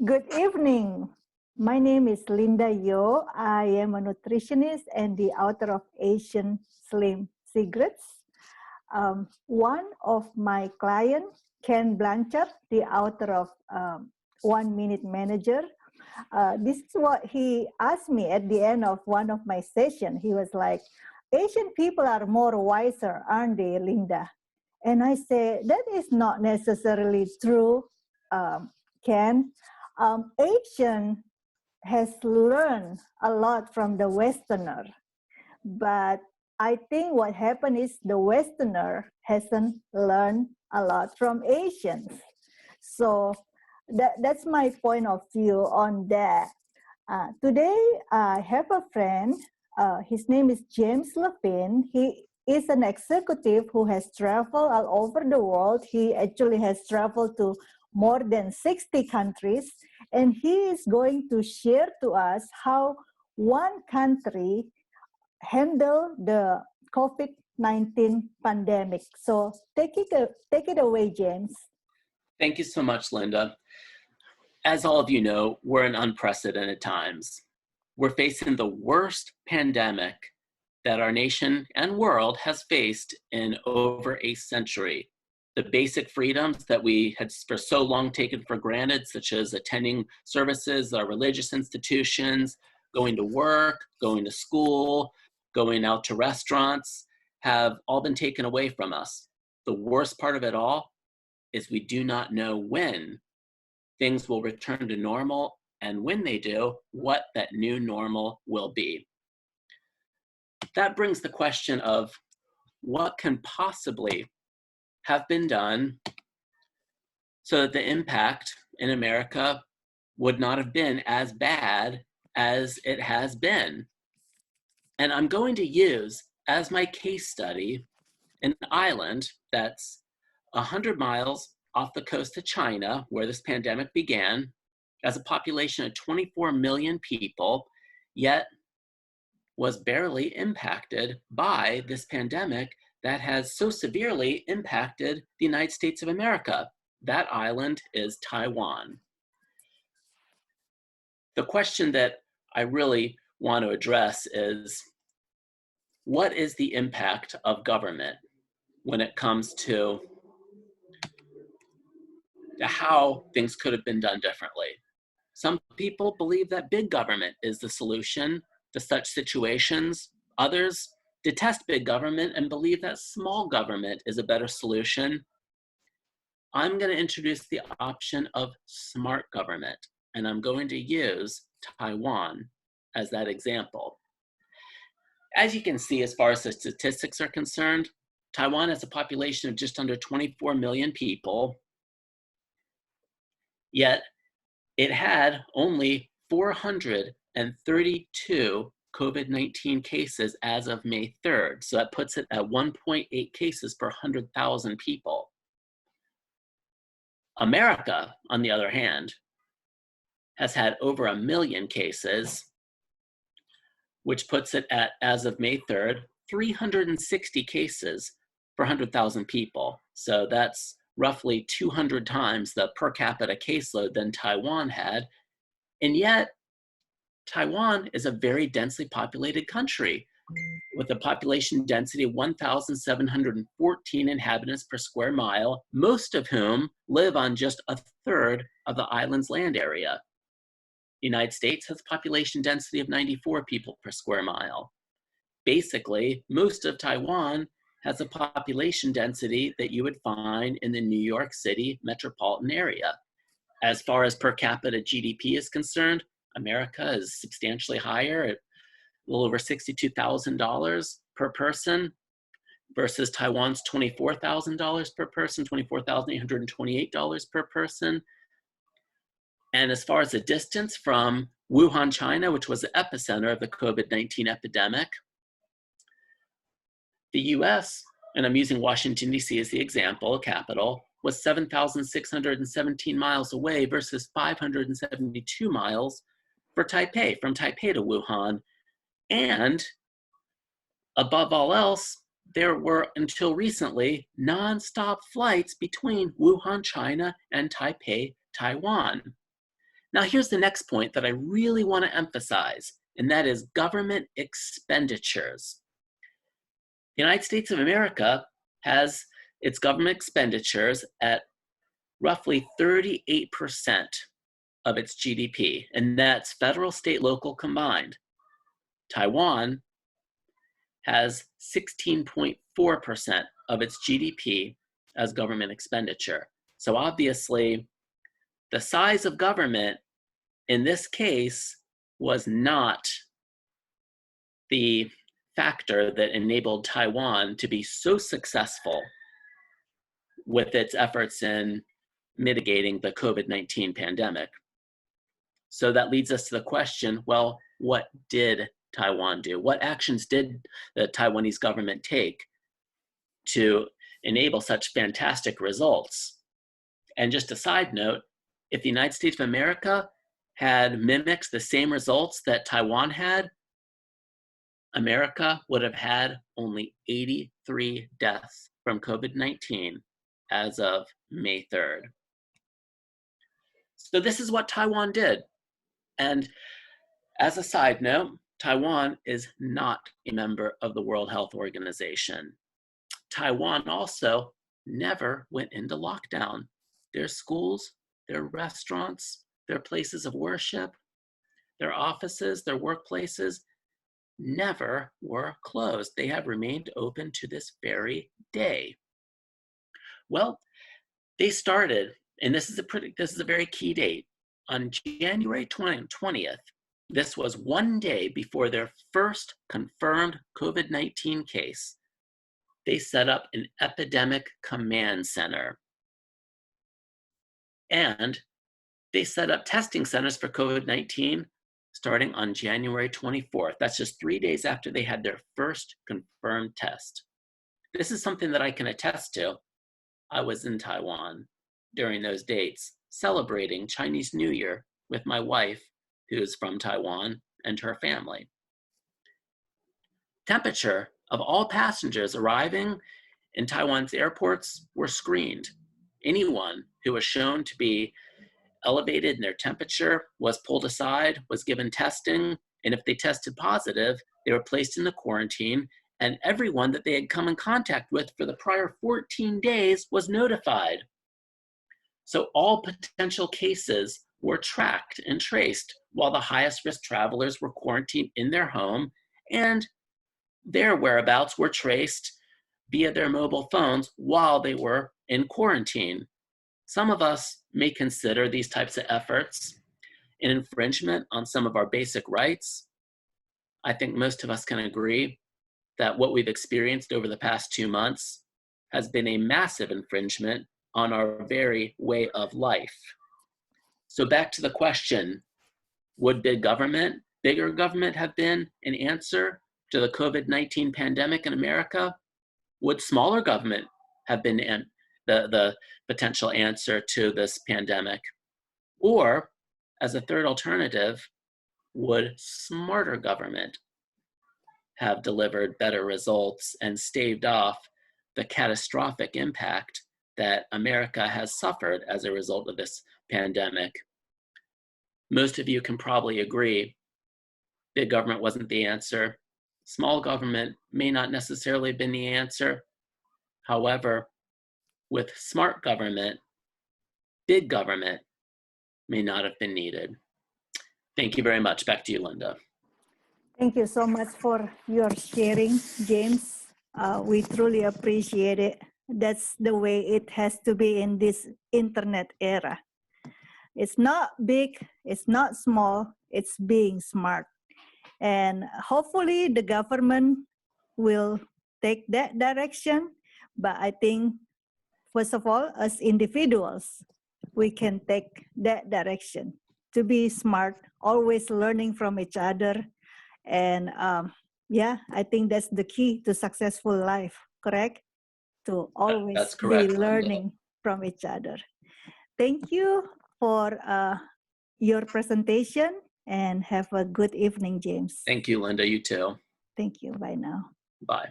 Good evening. My name is Linda Yo. I am a nutritionist and the author of Asian Slim Secrets. One of my clients, Ken Blanchard, the author of 1 Minute Manager, this is what he asked me at the end of one of my sessions. He was like, Asian people are more wiser, aren't they, Linda? And I say, that is not necessarily true, Ken. Asian has learned a lot from the Westerner, but I think what happened is the Westerner hasn't learned a lot from Asians. So that's my point of view on that. Today, I have a friend. His name is James Levine. He is an executive who has traveled all over the world. He actually has traveled to more than 60 countries, and he is going to share to us how one country handled the COVID-19 pandemic. So take it away, James. Thank you so much, Linda. As all of you know, we're in unprecedented times. We're facing the worst pandemic that our nation and world has faced in over a century. The basic freedoms that we had for so long taken for granted, such as attending services, our religious institutions, going to work, going to school, going out to restaurants, have all been taken away from us. The worst part of it all is we do not know when things will return to normal, and when they do, what that new normal will be. That brings the question of what can possibly have been done so that the impact in America would not have been as bad as it has been. And I'm going to use as my case study an island that's 100 miles off the coast of China, where this pandemic began, as a population of 24 million people, yet was barely impacted by this pandemic that has so severely impacted the United States of America. That island is Taiwan. The question that I really want to address is, what is the impact of government when it comes to how things could have been done differently? Some people believe that big government is the solution to such situations. Others detest big government and believe that small government is a better solution. I'm going to introduce the option of smart government, and I'm going to use Taiwan as that example. As you can see, as far as the statistics are concerned, Taiwan has a population of just under 24 million people, yet it had only 432 COVID-19 cases as of May 3rd. So that puts it at 1.8 cases per 100,000 people. America, on the other hand, has had over 1 million cases, which puts it at, as of May 3rd, 360 cases per 100,000 people. So that's roughly 200 times the per capita caseload than Taiwan had. And yet, Taiwan is a very densely populated country with a population density of 1,714 inhabitants per square mile, most of whom live on just a third of the island's land area. The United States has a population density of 94 people per square mile. Basically, most of Taiwan has a population density that you would find in the New York City metropolitan area. As far as per capita GDP is concerned, America is substantially higher at a little over $62,000 per person versus Taiwan's $24,000 per person, $24,828 per person. And as far as the distance from Wuhan, China, which was the epicenter of the COVID-19 epidemic, the US, and I'm using Washington, D.C. as the example, capital, was 7,617 miles away versus 572 miles for Taipei, from Taipei to Wuhan. And above all else, there were, until recently, nonstop flights between Wuhan, China, and Taipei, Taiwan. Now, here's the next point that I really want to emphasize, and that is government expenditures. The United States of America has its government expenditures at roughly 38% of its GDP, and that's federal, state, local combined. Taiwan has 16.4% of its GDP as government expenditure. So obviously, the size of government in this case was not the factor that enabled Taiwan to be so successful with its efforts in mitigating the COVID-19 pandemic. So that leads us to the question, well, what did Taiwan do? What actions did the Taiwanese government take to enable such fantastic results? And just a side note, if the United States of America had mimicked the same results that Taiwan had, America would have had only 83 deaths from COVID-19 as of May 3rd. So this is what Taiwan did. And as a side note, Taiwan is not a member of the World Health Organization. Taiwan also never went into lockdown. Their schools, their restaurants, their places of worship, their offices, their workplaces never were closed. They have remained open to this very day. Well, they started, and this is a very key date, on January 20th. This was one day before their first confirmed COVID-19 case. They set up an epidemic command center. And they set up testing centers for COVID-19 starting on January 24th. That's just 3 days after they had their first confirmed test. This is something that I can attest to. I was in Taiwan during those dates, celebrating Chinese New Year with my wife, who is from Taiwan, and her family. Temperature of all passengers arriving in Taiwan's airports were screened. Anyone who was shown to be elevated in their temperature was pulled aside, was given testing, and if they tested positive, they were placed into quarantine, and everyone that they had come in contact with for the prior 14 days was notified. So all potential cases were tracked and traced, while the highest risk travelers were quarantined in their home, and their whereabouts were traced via their mobile phones while they were in quarantine. Some of us may consider these types of efforts an infringement on some of our basic rights. I think most of us can agree that what we've experienced over the past 2 months has been a massive infringement on our very way of life. So back to the question, would bigger government have been an answer to the COVID-19 pandemic in America? Would smaller government have been the potential answer to this pandemic? Or, as a third alternative, would smarter government have delivered better results and staved off the catastrophic impact that America has suffered as a result of this pandemic? Most of you can probably agree big government wasn't the answer. Small government may not necessarily have been the answer. However, with smart government, big government may not have been needed. Thank you very much. Back to you, Linda. Thank you so much for your sharing, James. We truly appreciate it. That's the way it has to be in this internet era. It's not big, it's not small, it's being smart. And hopefully the government will take that direction. But I think, first of all, as individuals, we can take that direction to be smart, always learning from each other. And yeah, I think that's the key to successful life, correct? To always correct, be learning Linda. from each other. Thank you for your presentation and have a good evening, James. Thank you, Linda. You too. Thank you. Bye now. Bye.